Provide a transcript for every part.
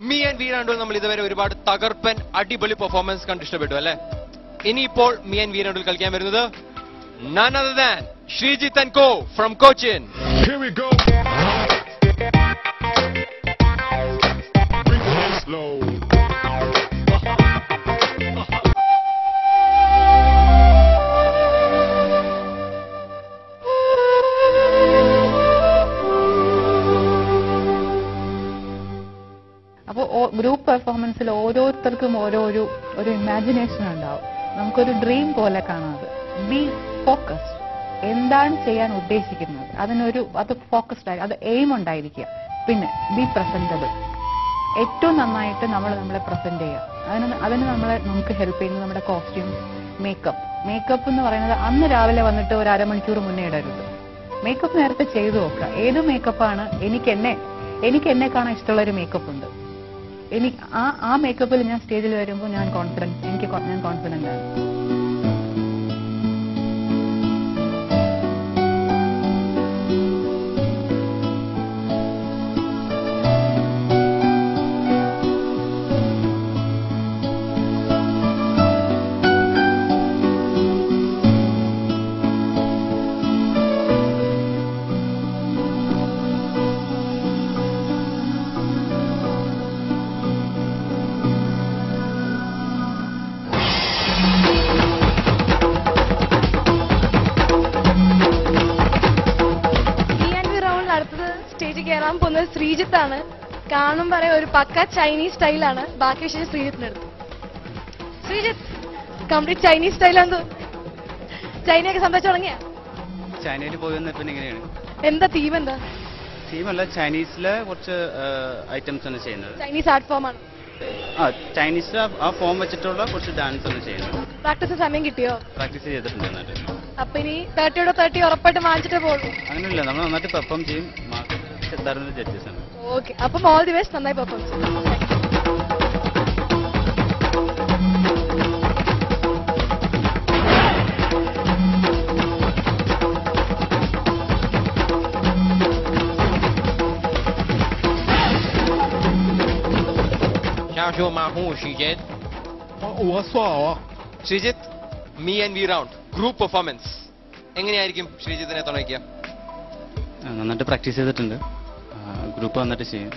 Me and വീരാണ്ടു നമ്മൾ ഇതുവരെ ഒരുപാട് തകർപ്പൻ അടിപൊളി പെർഫോമൻസ് കണ്ട് ഇഷ്ടപ്പെട്ടു അല്ലെ. ഇനിയിപ്പോൾ മീ ആൻഡ് വീരാണ്ടു കളിക്കാൻ വരുന്നത് none other than Srijit and Co from Cochin. Here we go. Bring it slow. അപ്പോൾ ഗ്രൂപ്പ് പെർഫോമൻസിൽ ഓരോരുത്തർക്കും ഒരു ഇമാജിനേഷൻ ഉണ്ടാവും. നമുക്കൊരു ഡ്രീം പോലെ കാണാതെ ബി ഫോക്കസ്ഡ്. എന്താണ് ചെയ്യാൻ ഉദ്ദേശിക്കുന്നത് അത് ഫോക്കസ്ഡ് ആയി, അത് എയിം ഉണ്ടായിരിക്കുക. പിന്നെ ബി പ്രസന്റബിൾ. ഏറ്റവും നന്നായിട്ട് നമ്മളെ പ്രസന്റ് ചെയ്യുക. അതിന് നമുക്ക് ഹെൽപ്പ് ചെയ്യുന്നത് നമ്മുടെ കോസ്റ്റ്യൂംസ്, മേക്കപ്പ് എന്ന് പറയുന്നത് അന്ന് രാവിലെ വന്നിട്ട് ഒരു അരമണിക്കൂർ മുന്നേ ഇടരുത്. മേക്കപ്പ് നേരത്തെ ചെയ്തു നോക്കുക. ഏത് മേക്കപ്പാണ് എനിക്ക് എന്നെ കാണാൻ ഇഷ്ടമുള്ള ഒരു മേക്കപ്പ് ഉണ്ട്. ആ മേക്കപ്പിൽ ഞാൻ സ്റ്റേജിൽ വരുമ്പോൾ ഞാൻ കോൺഫിഡന്റ് ആണ്. സ്റ്റേജിൽ കയറാൻ പോകുന്നത് ശ്രീജിത്ത് ആണ്. കാണും പറയാം ഒരു പക്ക ചൈനീസ് സ്റ്റൈലാണ്. ബാക്കി വിഷയം ശ്രീജിത്തിന്റെ അടുത്ത്. ശ്രീജിത്ത് കംപ്ലീറ്റ് ചൈനീസ് സ്റ്റൈലാന്ന്. ചൈനയൊക്കെ സംസാരിച്ചു തുടങ്ങിയ ചൈനയിൽ പോയി വന്നപ്പോൾ ഇങ്ങനെയാണ്. എന്താ തീം? എന്താ തീമല്ല, ചൈനീസിലെ കുറച്ച് ഐറ്റംസ് ആണ് ചെയ്യുന്നത്. ചൈനീസ് ആർട്ട് ഫോം ആണ്. ചൈനീസിലെ ആ ഫോം വെച്ചിട്ടുള്ള കുറച്ച് ഡാൻസ് ആണ് ചെയ്യുന്നത്. പ്രാക്ടീസ് സമയം കിട്ടിയോ? പ്രാക്ടീസ് ചെയ്തിട്ടുണ്ട് നന്നായിട്ട്. അപ്പൊ ഇനി 30 ഉറപ്പായിട്ട് വാങ്ങിച്ചിട്ടേ പോകുള്ളൂ? അങ്ങനെയല്ല, നമ്മൾ നന്നായിട്ട് പെർഫോം ചെയ്യും. തരുന്ന ജഡ്ജസ് ആണ്. ഓക്കെ, അപ്പം ഓൾ ദി ബെസ്റ്റ്. നന്നായി പെർഫോം ചെയ്യും. Sreejith, me and we round group performance എങ്ങനെയായിരിക്കും ശ്രീജിത്തിനെ തുണയ്ക്കുക? നന്നായിട്ട് പ്രാക്ടീസ് ചെയ്തിട്ടുണ്ട്. ഗ്രൂപ്പ് വന്നിട്ട് ചെയ്യും.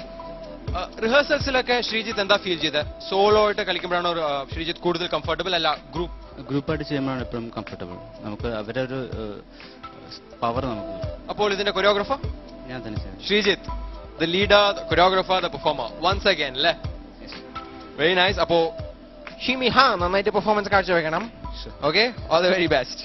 റിഹേഴ്സൽസിലൊക്കെ ശ്രീജിത്ത് എന്താ ഫീൽ ചെയ്തത്? സോളോ ആയിട്ട് കളിക്കുമ്പോഴാണോ ശ്രീജിത്ത് കൂടുതൽ കംഫർട്ടബിൾ, അല്ല ഗ്രൂപ്പായിട്ട് ചെയ്യുമ്പോഴാണ് എപ്പോഴും കംഫർട്ടബിൾ. നമുക്ക് അവരുടെ ഒരു പവർ നമുക്ക്. അപ്പോൾ ഇതിന്റെ കൊറിയോഗ്രാഫർ ഞാൻ തന്നെ ചെയ്യും. Sreejith, the leader, the choreographer, the performer, once again അല്ലേ? Very nice. അപ്പോ ഷിമി നന്നായിട്ട് പെർഫോമൻസ് കാഴ്ചവെക്കണം. Okay, all the very best.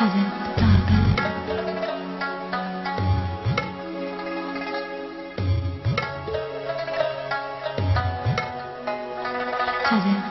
Shut it.